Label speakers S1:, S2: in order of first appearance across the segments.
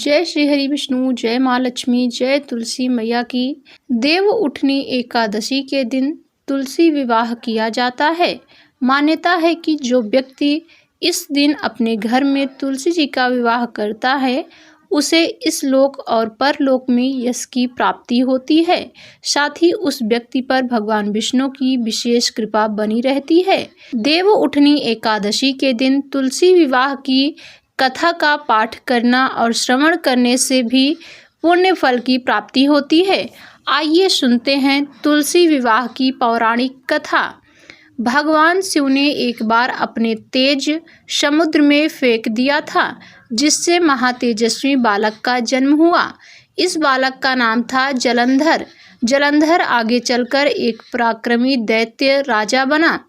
S1: जय श्री हरि विष्णु, जय माँ लक्ष्मी, जय तुलसी मैया की। देव उठनी एकादशी के दिन तुलसी विवाह किया जाता है। मान्यता है कि जो व्यक्ति इस दिन अपने घर में तुलसी जी का विवाह करता है उसे इस लोक और परलोक में यश की प्राप्ति होती है। साथ ही उस व्यक्ति पर भगवान विष्णु की विशेष कृपा बनी रहती है। देव उठनी एकादशी के दिन तुलसी विवाह की कथा का पाठ करना और श्रवण करने से भी पुण्य फल की प्राप्ति होती है। आइए सुनते हैं तुलसी विवाह की पौराणिक कथा। भगवान शिव ने एक बार अपने तेज समुद्र में फेंक दिया था, जिससे महातेजस्वी बालक का जन्म हुआ। इस बालक का नाम था जलंधर। जलंधर आगे चलकर एक पराक्रमी दैत्य राजा बना।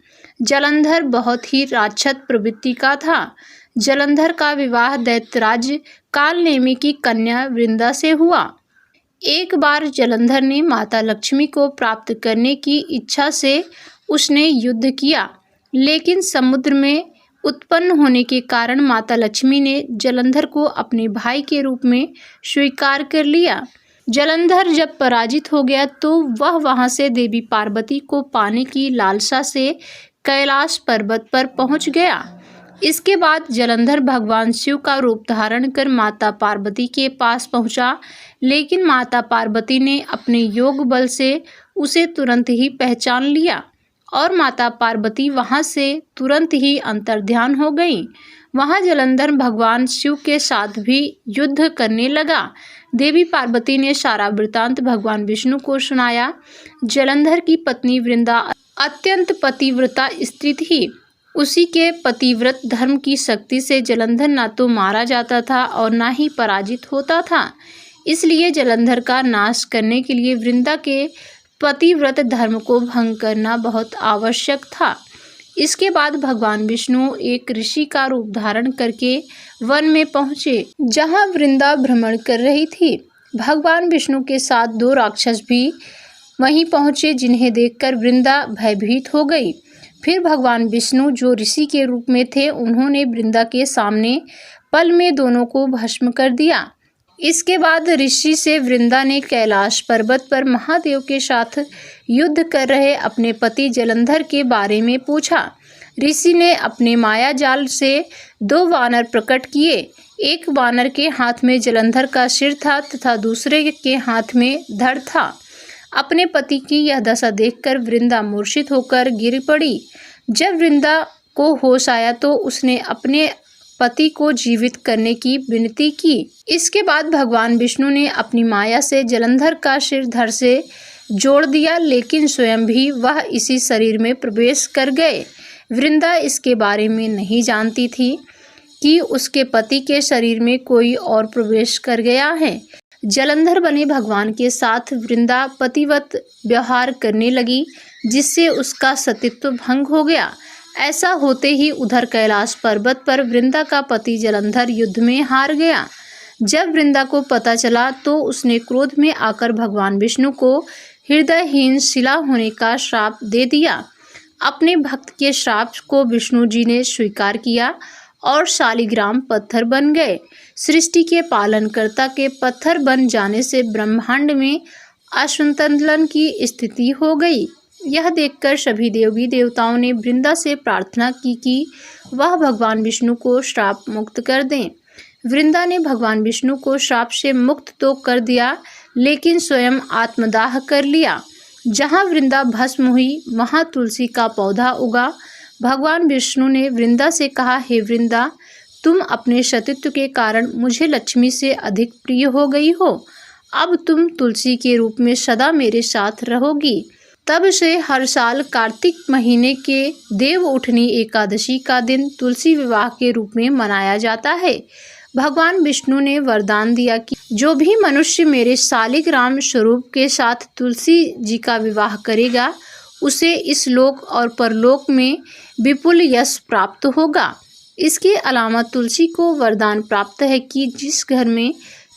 S1: जलंधर बहुत ही राक्षस प्रवृत्ति का था। जलंधर का विवाह दैत्यराज कालनेमी की कन्या वृंदा से हुआ। एक बार जलंधर ने माता लक्ष्मी को प्राप्त करने की इच्छा से उसने युद्ध किया, लेकिन समुद्र में उत्पन्न होने के कारण माता लक्ष्मी ने जलंधर को अपने भाई के रूप में स्वीकार कर लिया। जलंधर जब पराजित हो गया तो वह वहां से देवी पार्वती को पाने की लालसा से कैलाश पर्वत पर पहुंच गया। इसके बाद जलंधर भगवान शिव का रूप धारण कर माता पार्वती के पास पहुंचा, लेकिन माता पार्वती ने अपने योग बल से उसे तुरंत ही पहचान लिया और माता पार्वती वहां से तुरंत ही अंतर्ध्यान हो गई। वहां जलंधर भगवान शिव के साथ भी युद्ध करने लगा। देवी पार्वती ने सारा वृतांत भगवान विष्णु को सुनाया। जलंधर की पत्नी वृंदा अत्यंत पतिव्रता स्त्री थी। उसी के पतिव्रत धर्म की शक्ति से जलंधर ना तो मारा जाता था और ना ही पराजित होता था। इसलिए जलंधर का नाश करने के लिए वृंदा के पतिव्रत धर्म को भंग करना बहुत आवश्यक था। इसके बाद भगवान विष्णु एक ऋषि का रूप धारण करके वन में पहुंचे, जहां वृंदा भ्रमण कर रही थी। भगवान विष्णु के साथ दो राक्षस भी वहीं पहुंचे, जिन्हें देखकर वृंदा भयभीत हो गई। फिर भगवान विष्णु जो ऋषि के रूप में थे, उन्होंने वृंदा के सामने पल में दोनों को भस्म कर दिया। इसके बाद ऋषि से वृंदा ने कैलाश पर्वत पर महादेव के साथ युद्ध कर रहे अपने पति जलंधर के बारे में पूछा। ऋषि ने अपने माया जाल से दो वानर प्रकट किए। एक वानर के हाथ में जलंधर का सिर था तथा दूसरे के हाथ में धड़ था। अपने पति की यह दशा देखकर वृंदा मूर्छित होकर गिर पड़ी। जब वृंदा को होश आया तो उसने अपने पति को जीवित करने की विनती की। इसके बाद भगवान विष्णु ने अपनी माया से जलंधर का सिर धड़ से जोड़ दिया, लेकिन स्वयं भी वह इसी शरीर में प्रवेश कर गए। वृंदा इसके बारे में नहीं जानती थी कि उसके पति के शरीर में कोई और प्रवेश कर गया है। जलंधर बने भगवान के साथ वृंदा पतिवत व्यवहार करने लगी, जिससे उसका सतीत्व भंग हो गया। ऐसा होते ही उधर कैलाश पर्वत पर वृंदा का पति जलंधर युद्ध में हार गया। जब वृंदा को पता चला तो उसने क्रोध में आकर भगवान विष्णु को हृदयहीन शिला होने का श्राप दे दिया। अपने भक्त के श्राप को विष्णु जी ने स्वीकार किया और शालिग्राम पत्थर बन गए। सृष्टि के पालनकर्ता के पत्थर बन जाने से ब्रह्मांड में असंतुलन की स्थिति हो गई। यह देखकर सभी देवी देवताओं ने वृंदा से प्रार्थना की कि वह भगवान विष्णु को श्राप मुक्त कर दें। वृंदा ने भगवान विष्णु को श्राप से मुक्त तो कर दिया, लेकिन स्वयं आत्मदाह कर लिया। जहाँ वृंदा भस्म हुई वहाँ तुलसी का पौधा उगा। भगवान विष्णु ने वृंदा से कहा, हे वृंदा, तुम अपने सतीत्व के कारण मुझे लक्ष्मी से अधिक प्रिय हो गई हो। अब तुम तुलसी के रूप में सदा मेरे साथ रहोगी। तब से हर साल कार्तिक महीने के देव उठनी एकादशी का दिन तुलसी विवाह के रूप में मनाया जाता है। भगवान विष्णु ने वरदान दिया कि जो भी मनुष्य मेरे शालिग्राम स्वरूप के साथ तुलसी जी का विवाह करेगा, उसे इस लोक और परलोक में विपुल यश प्राप्त होगा। इसके अलावा तुलसी को वरदान प्राप्त है कि जिस घर में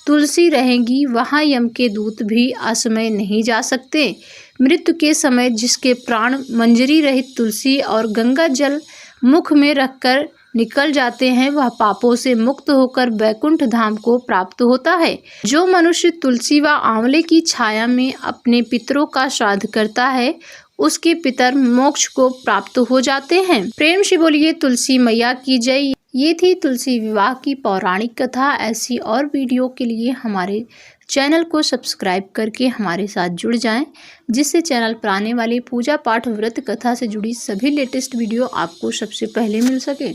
S1: तुलसी रहेगी वहाँ यम के दूत भी असमय नहीं जा सकते। मृत्यु के समय जिसके प्राण मंजरी रहित तुलसी और गंगा जल मुख में रखकर निकल जाते हैं वह पापों से मुक्त होकर वैकुंठ धाम को प्राप्त होता है। जो मनुष्य तुलसी व आंवले की छाया में अपने पितरों का श्राद्ध करता है उसके पितर मोक्ष को प्राप्त हो जाते हैं। प्रेम से बोलिए तुलसी मैया की जय। ये थी तुलसी विवाह की पौराणिक कथा। ऐसी और वीडियो के लिए हमारे चैनल को सब्सक्राइब करके हमारे साथ जुड़ जाएं, जिससे चैनल पर आने वाले पूजा पाठ व्रत कथा से जुड़ी सभी लेटेस्ट वीडियो आपको सबसे पहले मिल सके।